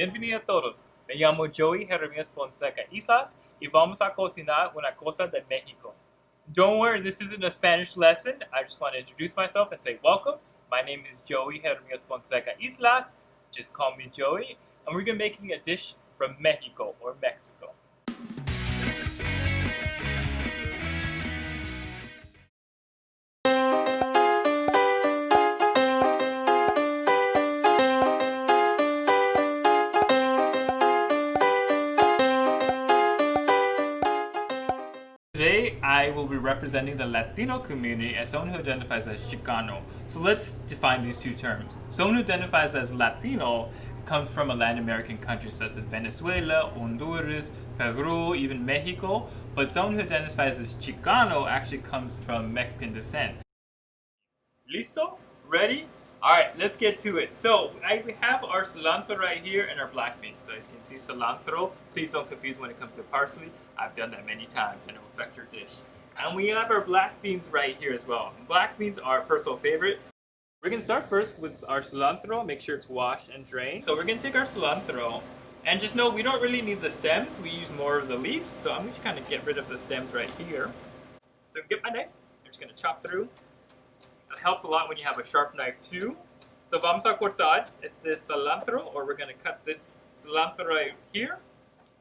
Bienvenidos a todos. Me llamo Joey Jeremias Fonseca Islas y vamos a cocinar una cosa de Mexico. Don't worry, this isn't a Spanish lesson. I just want to introduce myself and say welcome. My name is Joey Jeremias Fonseca Islas. Just call me Joey. And we're going to be making a dish from Mexico or Mexico. Today, I will be representing the Latino community as someone who identifies as Chicano. So let's define these two terms. Someone who identifies as Latino comes from a Latin American country such as Venezuela, Honduras, Peru, even Mexico. But someone who identifies as Chicano actually comes from Mexican descent. Listo? Ready? Alright, let's get to it. So, we have our cilantro right here and our black beans. So as you can see, cilantro, please don't confuse when it comes to parsley. I've done that many times and it will affect your dish. And we have our black beans right here as well. Black beans are a personal favorite. We're going to start first with our cilantro, make sure it's washed and drained. So we're going to take our cilantro, and just know we don't really need the stems, we use more of the leaves. So I'm going to kind of get rid of the stems right here. So get my knife, I'm just going to chop through. It helps a lot when you have a sharp knife too. So vamos a cortar este cilantro, or we're going to cut this cilantro right here.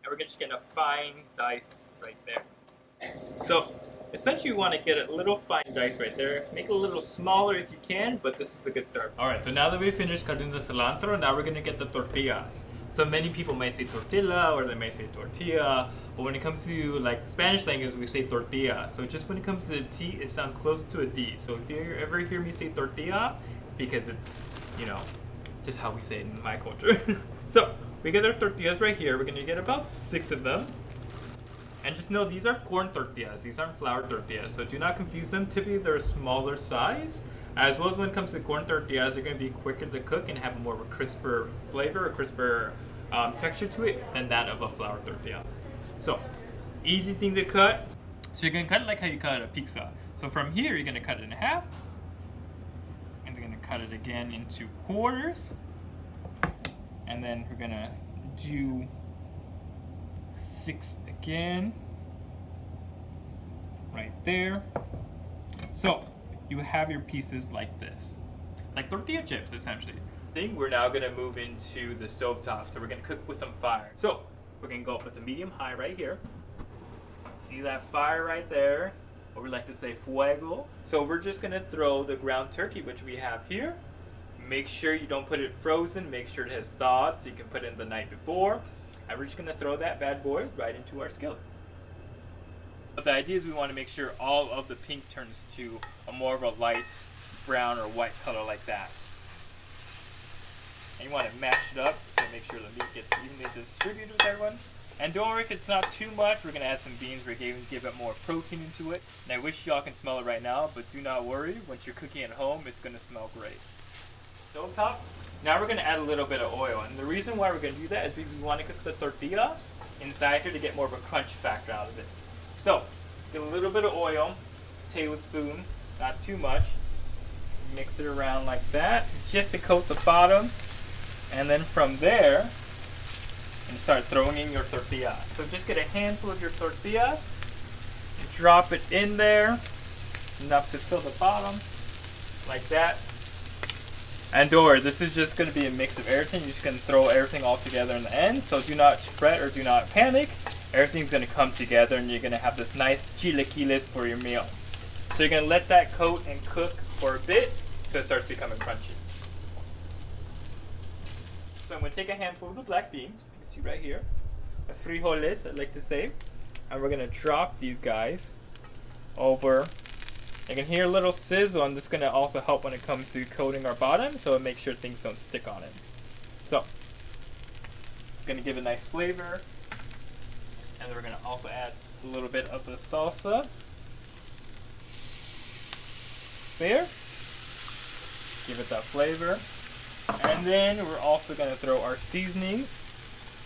And we're just going to fine dice right there. So essentially you want to get a little fine dice right there. Make it a little smaller if you can, but this is a good start. Alright, so now that we finished cutting the cilantro, now we're going to get the tortillas. So many people may say tortilla or they may say tortilla, but when it comes to like the Spanish language, we say tortilla. So just when it comes to the T, it sounds close to a D. So if you ever hear me say tortilla, it's because it's, you know, just how we say it in my culture. So we get our tortillas right here. We're gonna get about 6 of them. And just know these are corn tortillas. These aren't flour tortillas. So do not confuse them. Typically they're a smaller size. As well as when it comes to corn tortillas, they're going to be quicker to cook and have more of a crisper flavor, a crisper texture to it than that of a flour tortilla. So, easy thing to cut. So you're going to cut it like how you cut a pizza. So from here, you're going to cut it in half. And you're going to cut it again into quarters. And then we're going to do 6 again. Right there. So, you have your pieces like this, like tortilla chips essentially. We're now gonna move into the stovetop, so we're gonna cook with some fire. So we're gonna go up with the medium high right here. See that fire right there, or we like to say fuego. So we're just gonna throw the ground turkey, which we have here. Make sure you don't put it frozen, make sure it has thawed so you can put it in the night before. And we're just gonna throw that bad boy right into our skillet. But the idea is we want to make sure all of the pink turns to a more of a light brown or white color like that. And you want to mash it up so make sure the meat gets evenly distributed with everyone. And don't worry if it's not too much, we're going to add some beans, we're going to give it more protein into it. And I wish y'all can smell it right now, but do not worry, once you're cooking at home, it's going to smell great. Stove top, now we're going to add a little bit of oil. And the reason why we're going to do that is because we want to cook the tortillas inside here to get more of a crunch factor out of it. So, get a little bit of oil, tablespoon, not too much. Mix it around like that, just to coat the bottom. And then from there, you start throwing in your tortillas. So just get a handful of your tortillas, drop it in there, enough to fill the bottom, like that. And don't worry, this is just going to be a mix of everything. You're just going to throw everything all together in the end. So do not fret or do not panic. Everything's going to come together and you're going to have this nice chilaquiles for your meal. So you're going to let that coat and cook for a bit so it starts becoming crunchy. So I'm going to take a handful of the black beans, you can see right here, the frijoles I like to say, and we're going to drop these guys over. You can hear a little sizzle, and this is going to also help when it comes to coating our bottom, so it makes sure things don't stick on it. So, it's going to give a nice flavor. And then we're going to also add a little bit of the salsa. There. Give it that flavor. And then we're also going to throw our seasonings.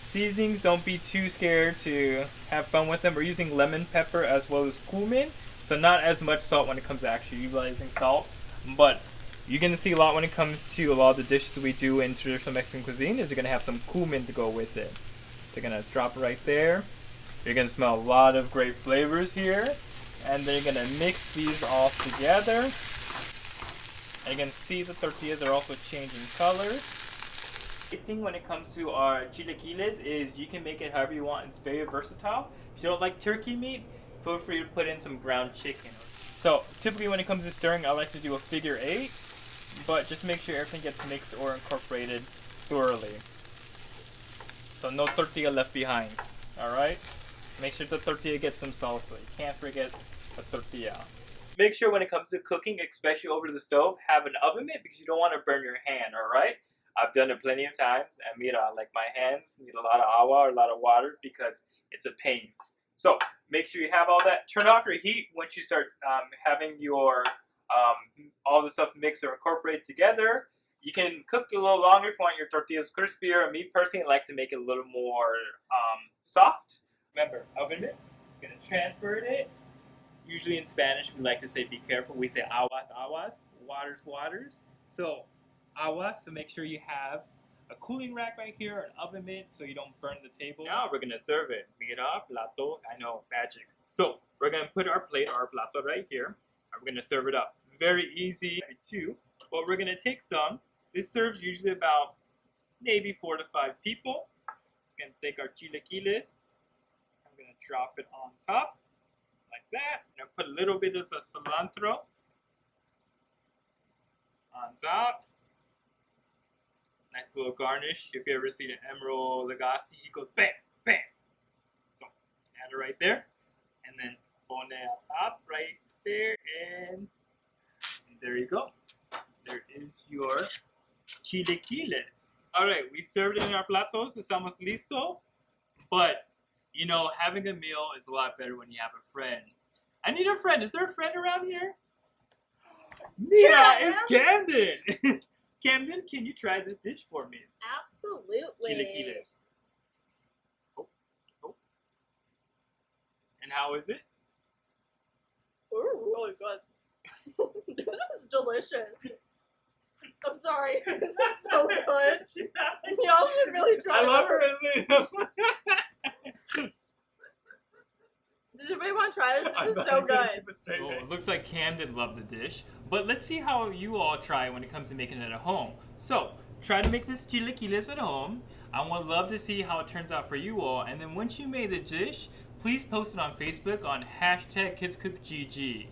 Seasonings, don't be too scared to have fun with them. We're using lemon pepper as well as cumin. So not as much salt when it comes to actually utilizing salt. But you're gonna see a lot when it comes to a lot of the dishes we do in traditional Mexican cuisine is you're gonna have some cumin to go with it. So you're gonna drop it right there. You're gonna smell a lot of great flavors here. And then you're gonna mix these all together. And you can see the tortillas are also changing colors. The thing when it comes to our chilaquiles is you can make it however you want. It's very versatile. If you don't like turkey meat, feel free to put in some ground chicken. So typically when it comes to stirring, I like to do a figure 8, but just make sure everything gets mixed or incorporated thoroughly. So no tortilla left behind. Alright? Make sure the tortilla gets some salsa. You can't forget the tortilla. Make sure when it comes to cooking, especially over the stove, have an oven mitt because you don't want to burn your hand, alright? I've done it plenty of times, and mira, like my hands need a lot of agua or a lot of water because it's a pain. So make sure you have all that. Turn off your heat once you start having your all the stuff mixed or incorporated together. You can cook a little longer if you want your tortillas crispier. Me personally, I like to make it a little more soft. Remember, oven mitt. You're gonna transfer it. Usually in Spanish, we like to say be careful. We say aguas, aguas, waters, waters. So aguas, so make sure you have a cooling rack right here, an oven mitt, so you don't burn the table. Now we're gonna serve it. Mira, plato, I know, magic. So we're gonna put our plate, our plato right here, and we're gonna serve it up. Very easy too. But we're gonna take some. This serves usually about maybe 4 to 5 people. We're gonna take our chilaquiles. I'm gonna drop it on top. Like that. And put a little bit of cilantro on top. Nice little garnish. If you ever seen an Emerald Lagasse, he goes bam, bam. So add it right there. And then pone on top right there. And there you go. There is your chilaquiles. Alright, we served it in our platos. Estamos listo. But you know, having a meal is a lot better when you have a friend. I need a friend. Is there a friend around here? Mira, yeah, it's Camden. Camden, can you try this dish for me? Absolutely. Chilaquiles. Oh, oh. And how is it? Ooh, really good. This is delicious. I'm sorry. This is so good. Y'all should really try I love her. Does anybody want to try this? This is so good. So it looks like Camden loved the dish, but let's see how you all try when it comes to making it at home. So try to make this chilaquiles at home. I would love to see how it turns out for you all, and then once you made the dish, please post it on Facebook on #KidsCookGG.